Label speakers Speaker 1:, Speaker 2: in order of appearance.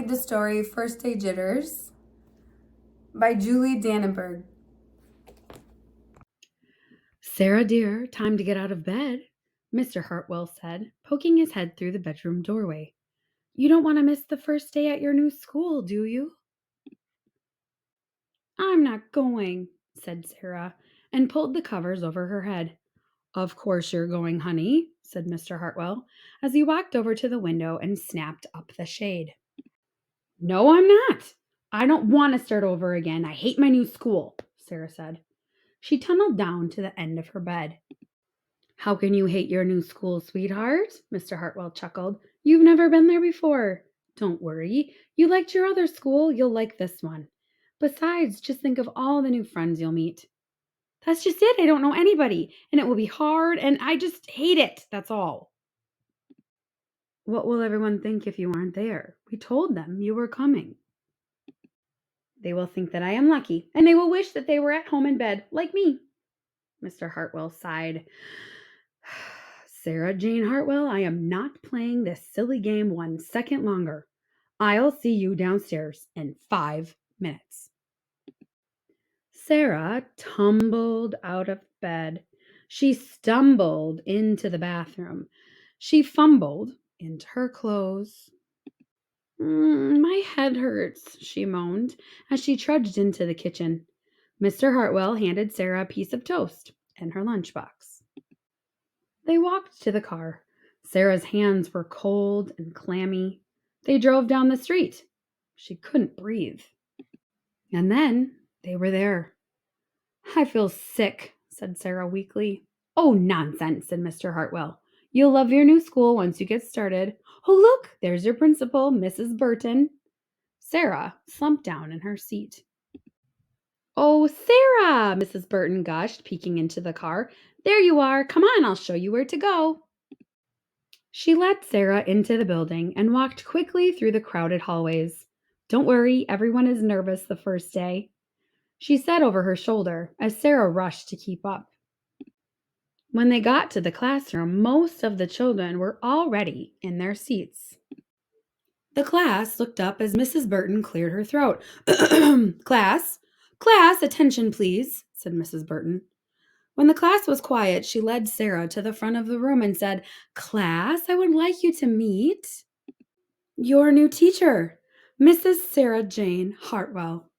Speaker 1: read the story First Day Jitters by Julie Dannenberg.
Speaker 2: Sarah, dear, time to get out of bed, Mr. Hartwell said, poking his head through the bedroom doorway. You don't want to miss the first day at your new school, do you? I'm not going, said Sarah, and pulled the covers over her head. Of course you're going, honey, said Mr. Hartwell, as he walked over to the window and snapped up the shade. No, I'm not. I don't want to start over again. I hate my new school, Sarah said. She tunneled down to the end of her bed. How can you hate your new school, sweetheart? Mr. Hartwell chuckled. You've never been there before. Don't worry. You liked your other school, you'll like this one. Besides, just think of all the new friends you'll meet. That's just it. I don't know anybody, and it will be hard, and I just hate it. That's all. What will everyone think if you aren't there? We told them you were coming. They will think that I am lucky, and they will wish that they were at home in bed, like me. Mr. Hartwell sighed. Sarah Jane Hartwell, I am not playing this silly game 1 second longer. I'll see you downstairs in 5 minutes. Sarah tumbled out of bed. She stumbled into the bathroom. She fumbled into her clothes. My head hurts, she moaned as she trudged into the kitchen. Mr. Hartwell handed Sarah a piece of toast and her lunchbox. They walked to the car. Sarah's hands were cold and clammy. They drove down the street. She couldn't breathe. And then they were there. I feel sick, said Sarah weakly. Oh, nonsense, said Mr. Hartwell. You'll love your new school once you get started. Oh, look, there's your principal, Mrs. Burton. Sarah slumped down in her seat. Oh, Sarah, Mrs. Burton gushed, peeking into the car. There you are. Come on, I'll show you where to go. She led Sarah into the building and walked quickly through the crowded hallways. Don't worry, everyone is nervous the first day, she said over her shoulder as Sarah rushed to keep up. When they got to the classroom, most of the children were already in their seats. The class looked up as Mrs. Burton cleared her throat. Class, attention please, said Mrs. Burton. When the class was quiet, she led Sarah to the front of the room and said, Class, I would like you to meet your new teacher, Mrs. Sarah Jane Hartwell.